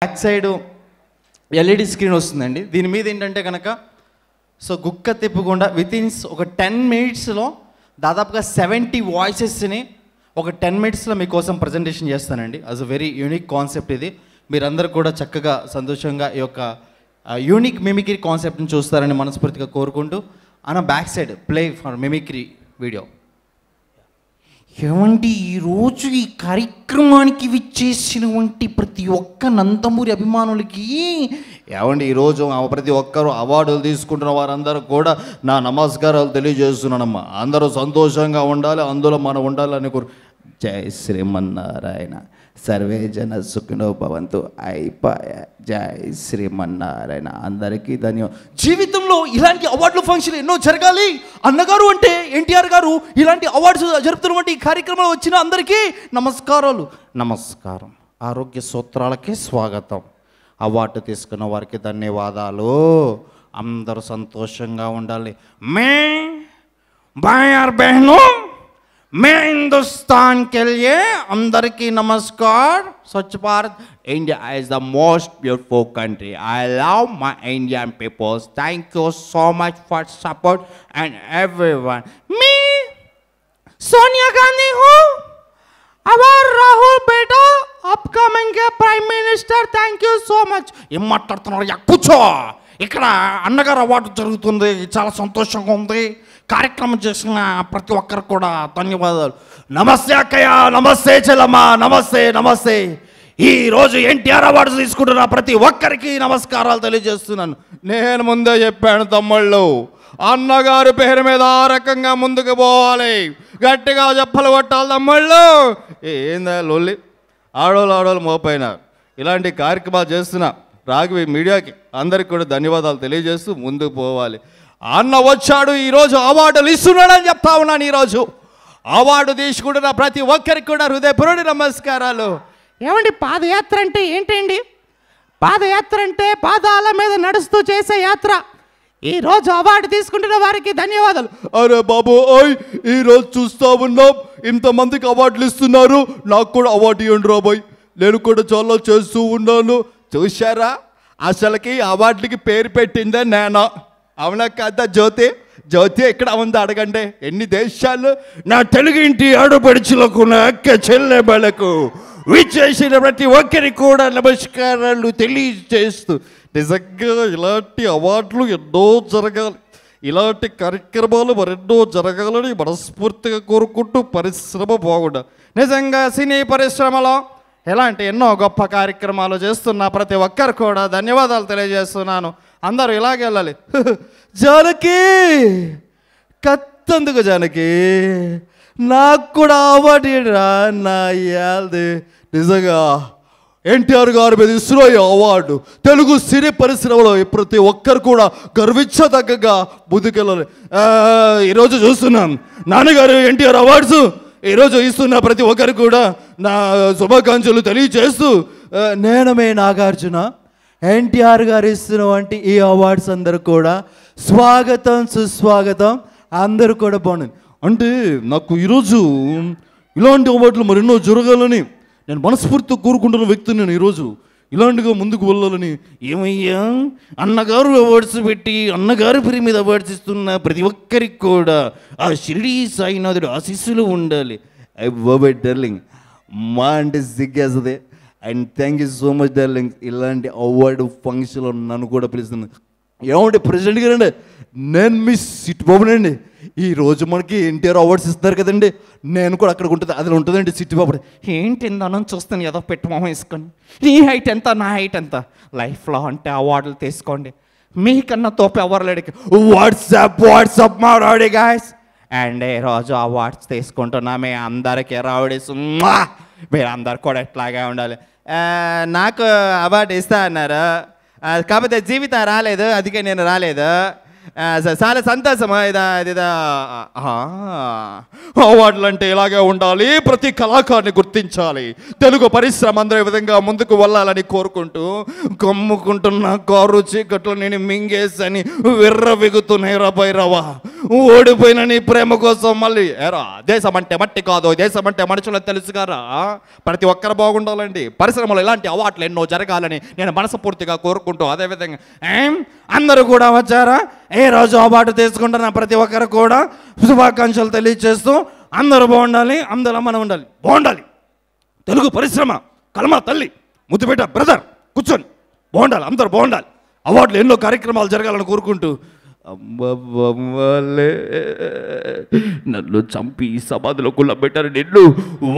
Back side LED screen వస్తుందండి. దీని మీద ఏంటంటే కనుక సో గుక్క తిప్పకుండా వితిన్ ఒక 10 minutesలో దాదాపుగా 70 వాయిసెస్ని ఒక 10 minutesలో మీకోసం ప్రజెంటేషన్ చేస్తానండి. అస్ అ వెరీ యూనిక్ కాన్సెప్ట్ ఇది. మీరందరూ కూడా చక్కగా సంతోషంగా ఈ యొక్క యూనిక్ మిమిక్రీ కాన్సెప్ట్ని చూస్తారని మనస్ఫూర్తిగా కోరుకుంటూ అన్న back side play for mimicry video. ఏమంటే ఈరోజు ఈ కార్యక్రమానికి విచ్చేసినటువంటి ప్రతి ఒక్క నందమూరి అభిమానులకి ఏమండి ఈరోజు ప్రతి ఒక్కరు అవార్డులు తీసుకుంటున్న వారందరూ కూడా నా నమస్కారాలు తెలియజేస్తున్నానమ్మా. అందరూ సంతోషంగా ఉండాలి, అందులో మనం ఉండాలని జై శ్రీమన్నారాయణ, సర్వే జన సుఖినో భవంతు. అయిపోయా. జై శ్రీమన్నారాయణ. అందరికీ ధన్యవాదాలు. జీవితంలో ఇలాంటి అవార్డుల ఫంక్షన్ ఎన్నో జరగాలి. అన్నగారు అంటే ఎన్టీఆర్ గారు ఇలాంటి అవార్డ్స్ జరుపుతున్నటువంటి ఈ కార్యక్రమంలో వచ్చిన అందరికీ నమస్కారాలు. నమస్కారం. ఆరోగ్య సూత్రాలకి స్వాగతం. అవార్డు తీసుకున్న వారికి ధన్యవాదాలు. అందరూ సంతోషంగా ఉండాలి. మే భాయర్ బహనో मैं हिंदुस्तान के लिए अंदर की नमस्कार. स्वच्छ Bharat. India is the most beautiful country. I love my Indian people. Thank you so much for support and everyone. Me Sonia Gandhi हूँ. अवर राहुल बेटा अपकमिंग के prime minister. Thank you so much. ఏం మాట్లాడుతున్నారు? కూర్చో. ఇక్కడ అన్నగారు అవార్డు జరుగుతుంది, చాలా సంతోషంగా ఉంది. కార్యక్రమం చేసిన ప్రతి ఒక్కరు కూడా ధన్యవాదాలు. నమస్తే అక్కయ్య, నమస్తే చెల్లమ్మ, నమస్తే నమస్తే. ఈరోజు ఎన్టీఆర్ అవార్డు తీసుకుంటున్న ప్రతి ఒక్కరికి నమస్కారాలు తెలియజేస్తున్నాను. నేను ముందే చెప్పాను తమ్ముళ్ళు, అన్నగారి పేరు మీద ఆ రకంగా ముందుకు పోవాలి, గట్టిగా చెప్పలు కొట్టాలి తమ్ముళ్ళు. ఏందా లొల్లి? ఆడోళ్ళు మోపైనారు. ఇలాంటి కార్యక్రమాలు చేస్తున్నా రాఘవి మీడియాకి అందరికి కూడా ధన్యవాదాలు తెలియజేస్తూ ముందుకు పోవాలి. అన్న వచ్చాడు, ఈరోజు అవార్డులు ఇస్తున్నాడని చెప్తా ఉన్నాను. ఈరోజు అవార్డు తీసుకుంటున్న ప్రతి ఒక్కరికి కూడా హృదయపూర్వక నమస్కారాలు. ఏమండి పాదయాత్ర అంటే ఏంటండి? పాదయాత్ర అంటే పాదాల మీద నడుస్తూ చేసే యాత్ర. ఈరోజు అవార్డు తీసుకుంటున్న వారికి ధన్యవాదాలు. అరే బాబు ఓయ్, ఈరోజు చూస్తూ ఉన్నాం ఇంతమందికి అవార్డులు ఇస్తున్నారు, నాకు కూడా అవార్డు ఇవ్వండి రాబోయ్. నేను కూడా చాలా చేస్తూ ఉన్నాను. చూశారా, అసలుకి అవార్డులకి పేరు పెట్టిందే నేను. అవునా కదా జ్యోతి? జ్యోతి ఎక్కడ ఉందో అడగండి. ఎన్ని దేశాలు నా తెలుగు ఇంటి ఆడపడుచులకు, నా అక్క చెల్లెబలకు విచ్చేసిన ప్రతి ఒక్కరికి కూడా నమస్కారాలు తెలియజేస్తూ, నిజంగా ఇలాంటి అవార్డులు ఎన్నో జరగాలి, ఇలాంటి కార్యక్రమాలు మరెన్నో జరగాలని మనస్ఫూర్తిగా కోరుకుంటూ పరిశ్రమ బాగుండాలి. నిజంగా సినీ పరిశ్రమలో ఇలాంటి ఎన్నో గొప్ప కార్యక్రమాలు చేస్తున్న ప్రతి ఒక్కరు కూడా ధన్యవాదాలు తెలియజేస్తున్నాను. అందరూ ఇలాగే వెళ్ళాలి. జానకి కత్తందుకు జానకి, నాకు కూడా అవార్డు రా నా యాల్ది. నిజంగా ఎన్టీఆర్ గారి మీద ఇస్తున్న ఈ అవార్డు తెలుగు సినీ పరిశ్రమలో ప్రతి ఒక్కరు కూడా గర్వించదగ్గగా ముందుకెళ్ళాలి. ఈరోజు చూస్తున్నాం నాన్నగారు ఎన్టీఆర్ అవార్డ్స్ ఈరోజు ఇస్తున్న ప్రతి ఒక్కరు కూడా నా శుభాకాంక్షలు తెలియజేస్తూ, నేను మే నాగార్జున ఎన్టీఆర్ గారు ఇస్తున్నటువంటి ఈ అవార్డ్స్ అందరూ కూడా స్వాగతం సుస్వాగతం. అందరూ కూడా బాగుంది. అంటే నాకు ఈరోజు ఇలాంటి అవార్డులు మరెన్నో జరగాలని నేను మనస్ఫూర్తిగా కోరుకుంటున్న వ్యక్తిని. నేను ఈరోజు ఇలాంటిగా ముందుకు వెళ్ళాలని. ఏమయ్యా, అన్నగారు అవార్డ్స్ పెట్టి అన్నగారి పేరు మీద అవార్డ్స్ ఇస్తున్న ప్రతి ఒక్కరికి కూడా ఆ షిరిడి సాయినాథుడు ఆశీస్సులు ఉండాలి. ఐ బాబా డార్లింగ్, మా అంటే సిగ్గేస్తుంది. And thank you so much darling. ఇలాంటి అవార్డు ఫంక్షన్లో నన్ను కూడా పిలుస్తుంది. ఏమంటే ప్రెసిడెంట్ గారండి, నేను మీ సిట్ బాబునండి. ఈరోజు మనకి ఎన్టీఆర్ అవార్డ్స్ ఇస్తున్నారు కదండి, నేను కూడా అక్కడ ఉంటుంది, అది ఉంటుందండి సిట్ బాబు. ఏంటి ఇందానని చూస్తాను ఏదో పెట్టు మొహం వేసుకొని. నీ హైట్ ఎంత, నా హైట్ ఎంత, లైఫ్లో అంటే అవార్డులు తీసుకోండి, మీకన్నా తోపు ఎవరు లేడికి. వాట్సాప్ మా రౌడీ గాయ్స్. అండ్ ఈరోజు అవార్డ్స్ తీసుకుంటున్నా మీ అందరికీ రౌడీస్. మీరు అందరు కూడా ఎట్లాగే ఉండాలి. నాకు అవార్డు ఇస్తా అన్నారు, కాకపోతే జీవితం రాలేదు, అందుకే నేను రాలేదు. చాలా సంతోషమా. అవార్డులు అంటే ఇలాగే ఉండాలి, ప్రతి కళాకారుని గుర్తించాలి, తెలుగు పరిశ్రమ అందరూ ఈ విధంగా ముందుకు వెళ్ళాలని కోరుకుంటూ, కమ్ముకుంటున్న కారు చీకట్లో నేను మింగేసని విర్రవిగుతున్నాయి రా భైరవా. ఓడిపోయిన నీ ప్రేమ కోసం మళ్ళీ ఏరా దేశం అంటే మట్టి కాదు, దేశం అంటే మనుషులని తెలుసు కదా. ప్రతి ఒక్కరు బాగుండాలండి. పరిశ్రమలో ఇలాంటి అవార్డులు ఎన్నో జరగాలని నేను మనస్ఫూర్తిగా కోరుకుంటూ, అదేవిధంగా అందరూ కూడా వచ్చారా? ఏ రోజు అవార్డు తీసుకుంటున్న ప్రతి ఒక్కరు కూడా శుభాకాంక్షలు తెలియజేస్తూ అందరూ బాగుండాలి, అందరూ మనం ఉండాలి, బాగుండాలి. తెలుగు పరిశ్రమ కలమా తల్లి ముద్దుపేట బ్రదర్ కూర్చొని బాగుండాలి, అందరూ బాగుండాలి. అవార్డులు ఎన్నో కార్యక్రమాలు జరగాలని కోరుకుంటూ నన్ను చంపి సమాధిలో కుళ్ళబెట్టారు, నిన్ను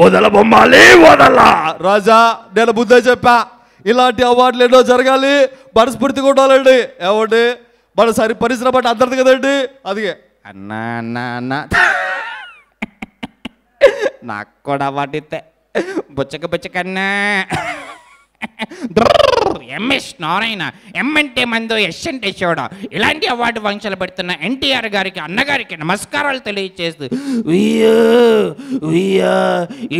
వదలబొమ్మాలి వదలా. రాజా నేను బుద్ధే చెప్పా, ఇలాంటి అవార్డులు ఎన్నో జరగాలి, మనస్ఫూర్తిగా ఉండాలండి. ఏమండి మన సరి పరిశ్రమ అంటే అందరిది కదండి. అదిగే అన్నా అన్నా అన్నా నాకు కూడా అవార్డు ఇస్తే బుచ్చకన్నా. ఎంఎస్ నారాయణ, ఎం అంటే మందు, ఎస్ అంటే చూడ. ఇలాంటి అవార్డు ఫంక్షన్లు పెడుతున్న ఎన్టీఆర్ గారికి, అన్నగారికి నమస్కారాలు తెలియజేస్తూ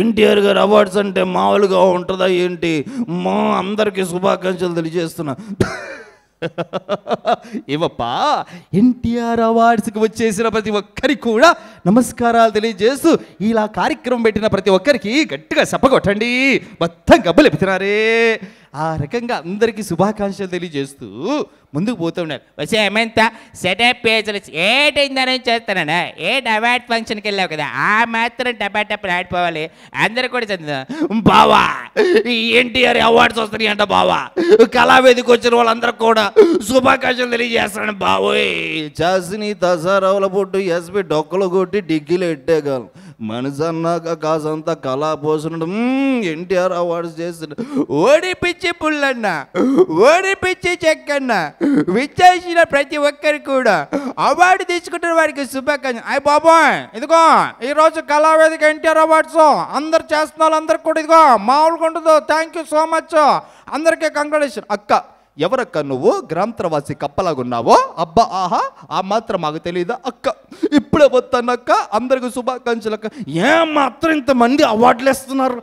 ఎన్టీఆర్ గారు అవార్డ్స్ అంటే మామూలుగా ఉంటుందా ఏంటి? మా అందరికీ శుభాకాంక్షలు తెలియజేస్తున్నా. ఏవప్పా ఎన్టీఆర్ అవార్డ్స్కి వచ్చేసిన ప్రతి ఒక్కరికి కూడా నమస్కారాలు తెలియజేస్తూ ఇలా కార్యక్రమం పెట్టిన ప్రతి ఒక్కరికి గట్టిగా చెప్పగొట్టండి. మొత్తం గబ్బలు ఎప్పుతున్నారే. ఆ రకంగా అందరికీ శుభాకాంక్షలు తెలియజేస్తూ ముందుకు పోతూ ఉన్నారు. వచ్చే ఏమంతా సెటప్ పేజీలు ఏటైందని చేస్తానన్నా, అవార్డ్ ఫంక్షన్కి వెళ్ళావు కదా, ఆ మాత్రం టపాటప్పుడు ఆడిపోవాలి. అందరూ కూడా చదువుతా బావా ఈ ఎన్టీఆర్ అవార్డ్స్ వస్తున్నాయి అంట బావా. కళావేదికి వచ్చిన వాళ్ళందరూ కూడా శుభాకాంక్షలు తెలియజేస్తాను బావోయ్. చేసి దసరావుల పొట్టు ఎస్పి డొక్కలు కొట్టి డిగ్గిలు ఎట్టేయగలం. మనసు అన్నాక కాసంతా కళా పోసుడు ఎన్టీఆర్ అవార్డ్స్ చేస్తున్నా. ఓడిపిచ్చి పుల్లన్న, ఓడిపిచ్చి చెక్కన్న, విచ్చేసిన ప్రతి ఒక్కరికి కూడా అవార్డు తీసుకుంటున్న వారికి శుభాకాంక్షలు. అయ్యి బాబోయ్ ఇదిగో ఈరోజు కళావేదిక ఎన్టీఆర్ అవార్డ్స్ అందరు చేస్తున్నారు, అందరికి కూడా ఇదిగో మామూలుగా ఉండదు. థ్యాంక్ యూ సో మచ్, అందరికీ కంగ్రాచులేషన్. అక్క ఎవరక్క నువ్వు? గ్రాంతరవాసి కప్పలాగున్నావో? అబ్బా ఆహా, ఆ మాత్రం మాకు తెలియదా అక్క? ఇప్పుడే వస్తానక్క, అందరికి శుభాకాంక్షలు అక్క. ఏమాత్రం ఇంతమంది అవార్డులు ఇస్తున్నారు.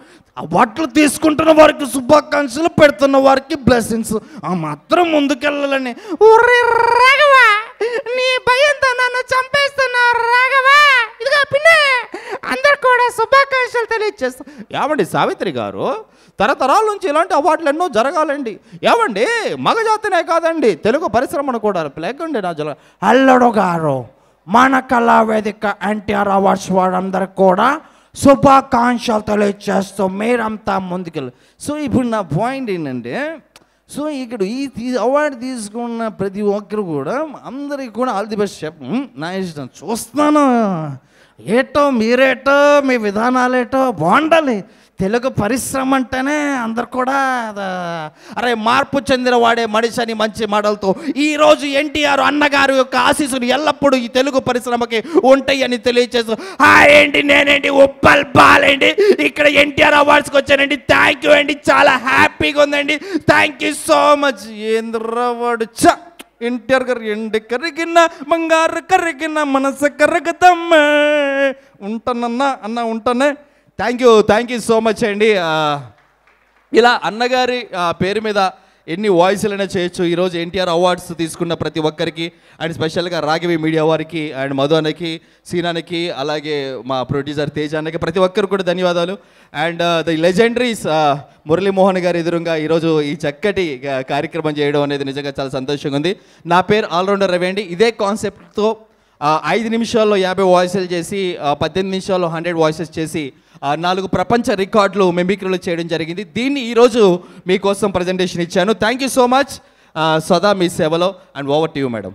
అవార్డులు తీసుకుంటున్న వారికి శుభాకాంక్షలు, పెడుతున్న వారికి బ్లెస్సింగ్స్. ఆ మాత్రం ముందుకెళ్ళాలని. రాఘవా నీ భయంతో నన్ను చంపేస్తున్నావు రాఘవా. ఇదిగో పిన్ని అందరు కూడా శుభాకాంక్షలు తెలియజేస్తా. ఏమండి సావిత్రి గారు, తరతరాల నుంచి ఇలాంటి అవార్డులు ఎన్నో జరగాలండి. ఏమండి మగజాతినే కాదండి, తెలుగు పరిశ్రమను కూడా లేకండి నా జల. అల్లుడు గారు, మన కళావేదిక ఎన్టీఆర్ అవార్డ్స్ వారందరికి కూడా శుభాకాంక్షలు తెలియజేస్తూ మీరంతా ముందుకెళ్ళి. సో ఇప్పుడు నా పాయింట్ ఏంటంటే, సో ఇక్కడ ఈ అవార్డు తీసుకున్న ప్రతి ఒక్కరు కూడా అందరికి కూడా ఆల్ ది బెస్ట్ చెప్పు. నా ఇష్టం చూస్తున్నాను. ఏటో మీరేటో మీ విధానాలేటో బాగుండాలి. తెలుగు పరిశ్రమ అంటేనే అందరు కూడా అరే మార్పు చెందిన వాడే మనిషి అని మంచి మాటలతో ఈరోజు ఎన్టీఆర్ అన్నగారు యొక్క ఆశీస్సులు ఎల్లప్పుడూ ఈ తెలుగు పరిశ్రమకి ఉంటాయని తెలియజేస్తూ ఏంటి నేనేంటి ఉప్పల్ బాలేండి ఇక్కడ ఎన్టీఆర్ అవార్డ్స్కి వచ్చానండి. థ్యాంక్ యూ అండి, చాలా హ్యాపీగా ఉందండి. Thank you so much. ఏంద్రవాడు చ ఎన్టీఆర్ గారు ఎండి కరిగిన బంగారు కరిగిన మనసు కరగదమ్మ. ఉంటానన్నా అన్న ఉంటానే. థ్యాంక్ యూ సో మచ్ అండి. ఇలా అన్నగారి పేరు మీద ఎన్ని వాయిస్లైనా చేయొచ్చు. ఈరోజు ఎన్టీఆర్ అవార్డ్స్ తీసుకున్న ప్రతి ఒక్కరికి అండ్ స్పెషల్గా రాఘవి మీడియా వారికి అండ్ మధు అన్నకి, సీనానికి, అలాగే మా ప్రొడ్యూసర్ తేజ అన్నకి ప్రతి ఒక్కరు కూడా ధన్యవాదాలు. అండ్ ది లెజెండరీస్ మురళీమోహన్ గారి ఎదురుగా ఈరోజు ఈ చక్కటి కార్యక్రమం చేయడం అనేది నిజంగా చాలా సంతోషంగా ఉంది. నా పేరు ఆల్రౌండర్ రవి అండి. ఇదే కాన్సెప్ట్తో 5 నిమిషాల్లో 50 వాయిస్లు చేసి 18 నిమిషాల్లో 100 వాయిసెస్ చేసి 4 ప్రపంచ రికార్డులు మెమిక్రీలు చేయడం జరిగింది. దీన్ని ఈరోజు మీకోసం ప్రజెంటేషన్ ఇచ్చాను. Thank you so much. సదా మీ సేవలో. And over to you madam.